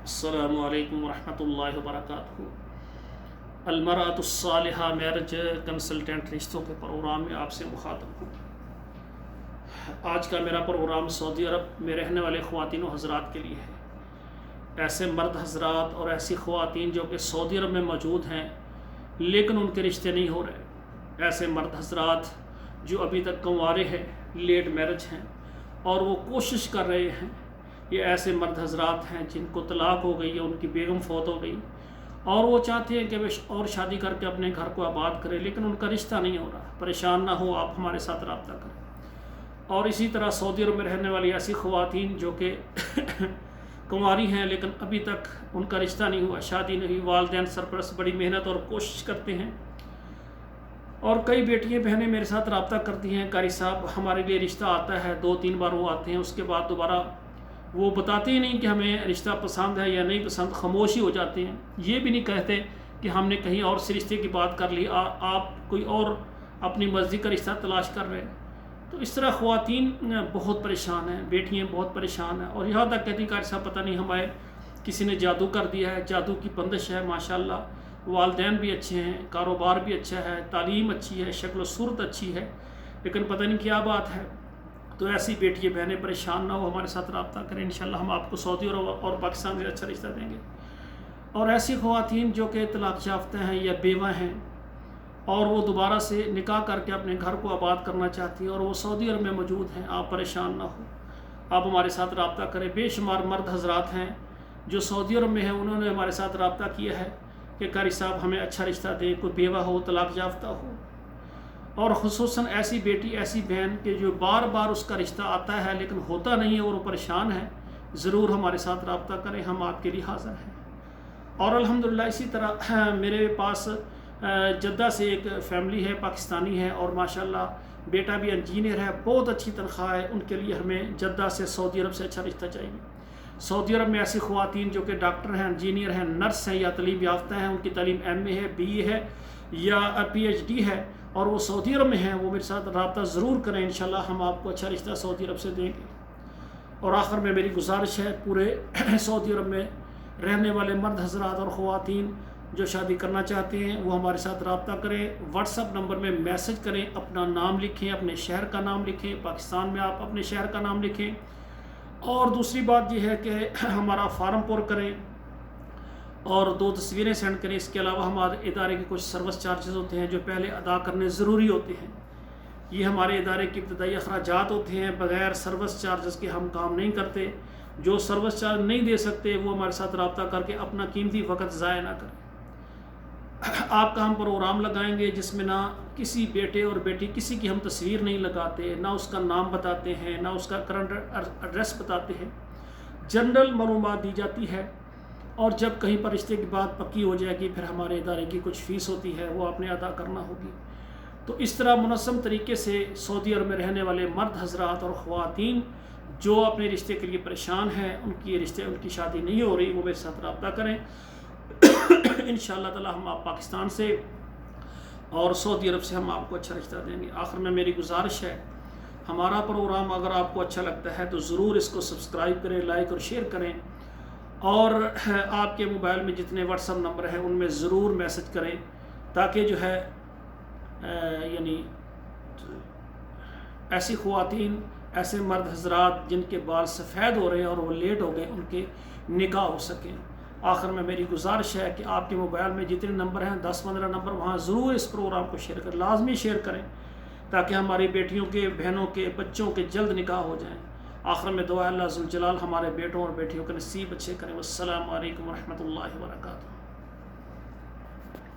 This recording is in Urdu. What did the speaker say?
السلام علیکم ورحمۃ اللہ وبرکاتہ۔ المرأۃ الصالحہ میرج کنسلٹنٹ رشتوں کے پروگرام میں آپ سے مخاطب ہوں۔ آج کا میرا پروگرام سعودی عرب میں رہنے والے خواتین و حضرات کے لیے ہے۔ ایسے مرد حضرات اور ایسی خواتین جو کہ سعودی عرب میں موجود ہیں لیکن ان کے رشتے نہیں ہو رہے، ایسے مرد حضرات جو ابھی تک کنوارے ہیں، لیٹ میرج ہیں اور وہ کوشش کر رہے ہیں، یہ ایسے مرد حضرات ہیں جن کو طلاق ہو گئی ہے، ان کی بیگم فوت ہو گئی اور وہ چاہتے ہیں کہ وہ اور شادی کر کے اپنے گھر کو آباد کرے لیکن ان کا رشتہ نہیں ہو رہا۔ پریشان نہ ہو، آپ ہمارے ساتھ رابطہ کریں۔ اور اسی طرح سعودی عرب میں رہنے والی ایسی خواتین جو کہ کنواری ہیں لیکن ابھی تک ان کا رشتہ نہیں ہوا، شادی نہیں ہوئی، والدین سرپرست بڑی محنت اور کوشش کرتے ہیں اور کئی بیٹیاں بہنیں میرے ساتھ رابطہ کرتی ہیں، قاری صاحب ہمارے لیے رشتہ آتا ہے، 2-3 بار وہ آتے ہیں، اس کے بعد دوبارہ وہ بتاتے ہی نہیں کہ ہمیں رشتہ پسند ہے یا نہیں پسند، خاموش ہی ہو جاتے ہیں۔ یہ بھی نہیں کہتے کہ ہم نے کہیں اور سے رشتے کی بات کر لی، آپ کوئی اور اپنی مرضی کا رشتہ تلاش کر رہے ہیں۔ تو اس طرح خواتین بہت پریشان ہیں، بیٹیاں بہت پریشان ہیں اور یہاں تک کہتی قاری صاحب پتہ نہیں ہمارے کسی نے جادو کر دیا ہے، جادو کی بندش ہے۔ ماشاءاللہ والدین بھی اچھے ہیں، کاروبار بھی اچھا ہے، تعلیم اچھی ہے، شکل و صورت اچھی ہے، لیکن پتہ نہیں کیا بات ہے۔ تو ایسی بیٹی بہنیں پریشان نہ ہو، ہمارے ساتھ رابطہ کریں، انشاءاللہ ہم آپ کو سعودی اور پاکستان سے اچھا رشتہ دیں گے۔ اور ایسی خواتین جو کہ طلاق یافتہ ہیں یا بیوہ ہیں اور وہ دوبارہ سے نکاح کر کے اپنے گھر کو آباد کرنا چاہتی ہیں اور وہ سعودی عرب میں موجود ہیں، آپ پریشان نہ ہو، آپ ہمارے ساتھ رابطہ کریں۔ بے شمار مرد حضرات ہیں جو سعودی عرب میں ہیں، انہوں نے ہمارے ساتھ رابطہ کیا ہے کہ قاری صاحب ہمیں اچھا رشتہ دیں، کوئی بیوہ ہو، طلاق یافتہ ہو، اور خصوصاً ایسی بیٹی ایسی بہن کہ جو بار بار اس کا رشتہ آتا ہے لیکن ہوتا نہیں ہے اور وہ پریشان ہے، ضرور ہمارے ساتھ رابطہ کریں، ہم آپ کے لیے حاضر ہیں۔ اور الحمدللہ اسی طرح میرے پاس جدہ سے ایک فیملی ہے، پاکستانی ہے اور ماشاءاللہ بیٹا بھی انجینئر ہے، بہت اچھی تنخواہ ہے، ان کے لیے ہمیں جدہ سے سعودی عرب سے اچھا رشتہ چاہیے۔ سعودی عرب میں ایسی خواتین جو کہ ڈاکٹر ہیں، انجینئر ہیں، نرس ہیں یا تعلیم یافتہ ہیں، ان کی تعلیم ایم اے ہے، بی اے ہے یا پی ایچ ڈی ہے اور وہ سعودی عرب میں ہیں، وہ میرے ساتھ رابطہ ضرور کریں، انشاءاللہ ہم آپ کو اچھا رشتہ سعودی عرب سے دیں گے۔ اور آخر میں میری گزارش ہے پورے سعودی عرب میں رہنے والے مرد حضرات اور خواتین جو شادی کرنا چاہتے ہیں وہ ہمارے ساتھ رابطہ کریں، واٹس ایپ نمبر میں میسج کریں، اپنا نام لکھیں، اپنے شہر کا نام لکھیں، پاکستان میں آپ اپنے شہر کا نام لکھیں، اور دوسری بات یہ ہے کہ ہمارا فارم پر کریں اور 2 تصویریں سینڈ کریں۔ اس کے علاوہ ہمارے ادارے کے کچھ سروس چارجز ہوتے ہیں جو پہلے ادا کرنے ضروری ہوتے ہیں، یہ ہمارے ادارے کے ابتدائی اخراجات ہوتے ہیں، بغیر سروس چارجز کے ہم کام نہیں کرتے۔ جو سروس چارج نہیں دے سکتے وہ ہمارے ساتھ رابطہ کر کے اپنا قیمتی وقت ضائع نہ کریں۔ آپ کا ہم پروگرام لگائیں گے جس میں نہ کسی بیٹے اور بیٹی کسی کی ہم تصویر نہیں لگاتے، نہ اس کا نام بتاتے ہیں، نہ اس کا کرنٹ ایڈریس بتاتے ہیں، جنرل معلومات دی جاتی ہے، اور جب کہیں پر رشتے کی بات پکی ہو جائے گی پھر ہمارے ادارے کی کچھ فیس ہوتی ہے وہ آپ نے ادا کرنا ہوگی۔ تو اس طرح منظم طریقے سے سعودی عرب میں رہنے والے مرد حضرات اور خواتین جو اپنے رشتے کے لیے پریشان ہیں، ان کی شادی نہیں ہو رہی، وہ میرے ساتھ رابطہ کریں، انشاءاللہ تعالی ہم آپ پاکستان سے اور سعودی عرب سے ہم آپ کو اچھا رشتہ دیں گے۔ آخر میں میری گزارش ہے، ہمارا پروگرام اگر آپ کو اچھا لگتا ہے تو ضرور اس کو سبسکرائب کریں، لائک اور شیئر کریں، اور آپ کے موبائل میں جتنے واٹس ایپ نمبر ہیں ان میں ضرور میسج کریں تاکہ جو ہے یعنی ایسی خواتین ایسے مرد حضرات جن کے بال سفید ہو رہے ہیں اور وہ لیٹ ہو گئے ان کے نکاح ہو سکیں۔ آخر میں میری گزارش ہے کہ آپ کے موبائل میں جتنے نمبر ہیں 10-15 نمبر، وہاں ضرور اس پروگرام کو شیئر کریں، لازمی شیئر کریں تاکہ ہماری بیٹیوں کے، بہنوں کے، بچوں کے جلد نکاح ہو جائیں۔ آخر میں دعا اللہ ذوالجلال ہمارے بیٹوں اور بیٹیوں کے نصیب اچھے کریں۔ والسلام علیکم ورحمۃ اللہ وبرکاتہ۔